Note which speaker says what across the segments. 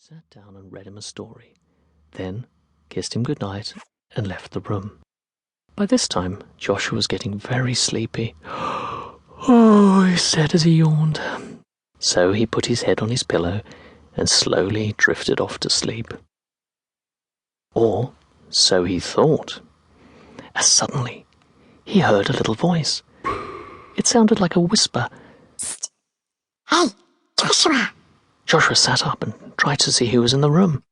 Speaker 1: She sat down and read him a story, then kissed him goodnight and left the room. By this time, Joshua was getting very sleepy. "Oh," he said as he yawned. So he put his head on his pillow and slowly drifted off to sleep. Or so he thought, as suddenly he heard a little voice. It sounded like a whisper.
Speaker 2: "Psst! Hey, Joshua!"
Speaker 1: Joshua sat up and tried to see who was in the room.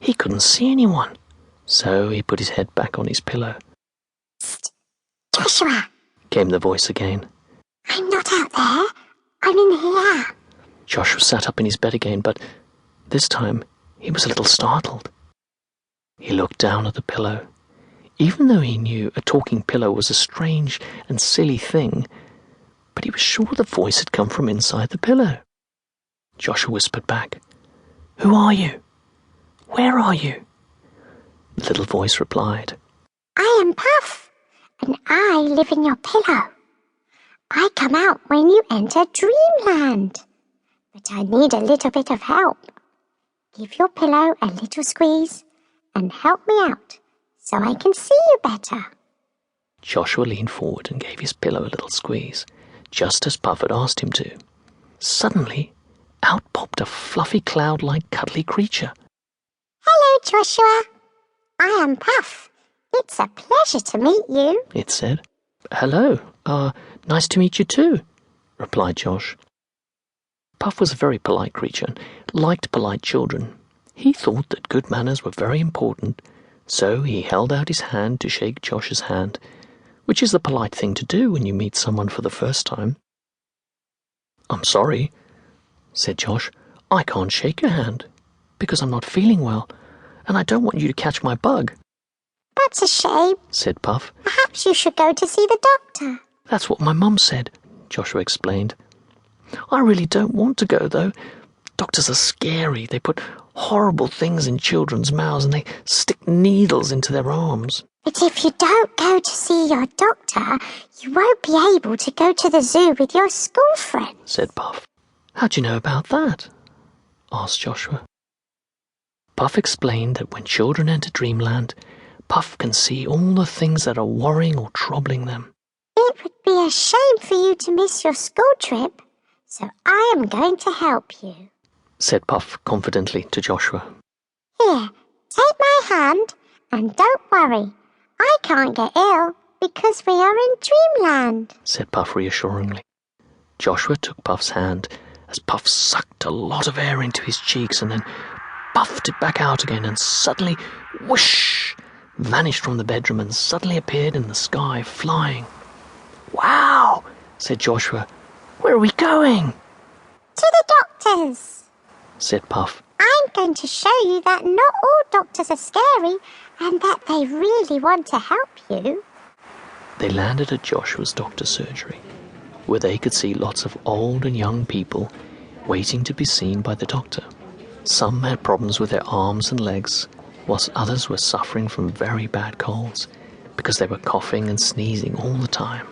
Speaker 1: He couldn't see anyone, so he put his head back on his pillow.
Speaker 2: "Psst! Joshua!"
Speaker 1: came the voice again.
Speaker 2: "I'm not out there. I'm in here."
Speaker 1: Joshua sat up in his bed again, but this time he was a little startled. He looked down at the pillow. Even though he knew a talking pillow was a strange and silly thing, but he was sure the voice had come from inside the pillow. Joshua whispered back, "Who are you? Where are you?" The little voice replied,
Speaker 2: "I am Puff, and I live in your pillow. I come out when you enter Dreamland, but I need a little bit of help. Give your pillow a little squeeze and help me out so I can see you better."
Speaker 1: Joshua leaned forward and gave his pillow a little squeeze, just as Puff had asked him to. Suddenly, out popped a fluffy cloud-like cuddly creature.
Speaker 2: "Hello, Joshua. I am Puff. It's a pleasure to meet you,"
Speaker 1: it said. "Hello. Nice to meet you too," replied Josh. Puff was a very polite creature and liked polite children. He thought that good manners were very important, so he held out his hand to shake Josh's hand, which is the polite thing to do when you meet someone for the first time. "I'm sorry," said Josh. "I can't shake your hand, because I'm not feeling well, and I don't want you to catch my bug."
Speaker 2: "That's a shame,"
Speaker 1: said Puff.
Speaker 2: "Perhaps you should go to see the doctor."
Speaker 1: "That's what my mum said," Joshua explained. "I really don't want to go, though. Doctors are scary. They put horrible things in children's mouths and they stick needles into their arms."
Speaker 2: "But if you don't go to see your doctor, you won't be able to go to the zoo with your school friends,"
Speaker 1: said Puff. "How do you know about that?" asked Joshua. Puff explained that when children enter Dreamland, Puff can see all the things that are worrying or troubling them.
Speaker 2: "It would be a shame for you to miss your school trip, so I am going to help you,"
Speaker 1: said Puff confidently to Joshua.
Speaker 2: "Here, take my hand, and don't worry. I can't get ill because we are in Dreamland,"
Speaker 1: said Puff reassuringly. Joshua took Puff's hand as Puff sucked a lot of air into his cheeks and then puffed it back out again and suddenly, whoosh, vanished from the bedroom and suddenly appeared in the sky, flying. "Wow," said Joshua. "Where are we going?"
Speaker 2: "To the doctors,"
Speaker 1: said Puff.
Speaker 2: "I'm going to show you that not all doctors are scary and that they really want to help you."
Speaker 1: They landed at Joshua's doctor's surgery, where they could see lots of old and young people waiting to be seen by the doctor. Some had problems with their arms and legs, whilst others were suffering from very bad colds because they were coughing and sneezing all the time.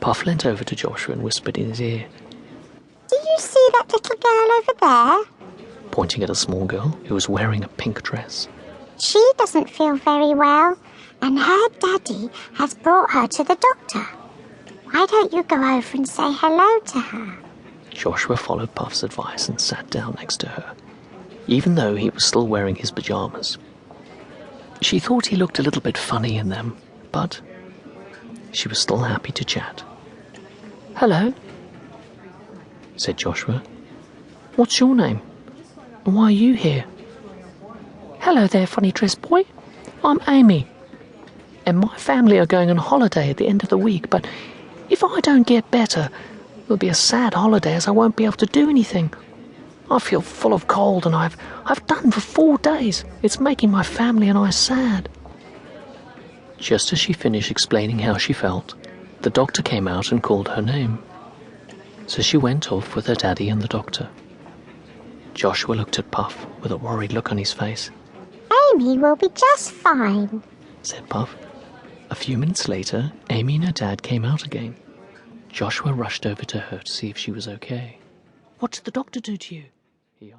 Speaker 1: Puff leant over to Joshua and whispered in his ear,
Speaker 2: "Do you see that little girl over there?"
Speaker 1: pointing at a small girl who was wearing a pink dress.
Speaker 2: "She doesn't feel very well, and her daddy has brought her to the doctor. Why don't you go over and say hello to her?"
Speaker 1: Joshua followed Puff's advice and sat down next to her, even though he was still wearing his pajamas. She thought he looked a little bit funny in them, but she was still happy to chat. "Hello," said Joshua. "What's your name? And why are you here?" "Hello there, funny dress boy. I'm Amy, and my family are going on holiday at the end of the week, but if I don't get better, it'll be a sad holiday as I won't be able to do anything. I feel full of cold and I've done for 4 days. It's making my family and I sad." Just as she finished explaining how she felt, the doctor came out and called her name. So she went off with her daddy and the doctor. Joshua looked at Puff with a worried look on his face.
Speaker 2: "Amy will be just fine,"
Speaker 1: said Puff. A few minutes later, Amy and her dad came out again. Joshua rushed over to her to see if she was okay. "What did the doctor do to you?" he asked.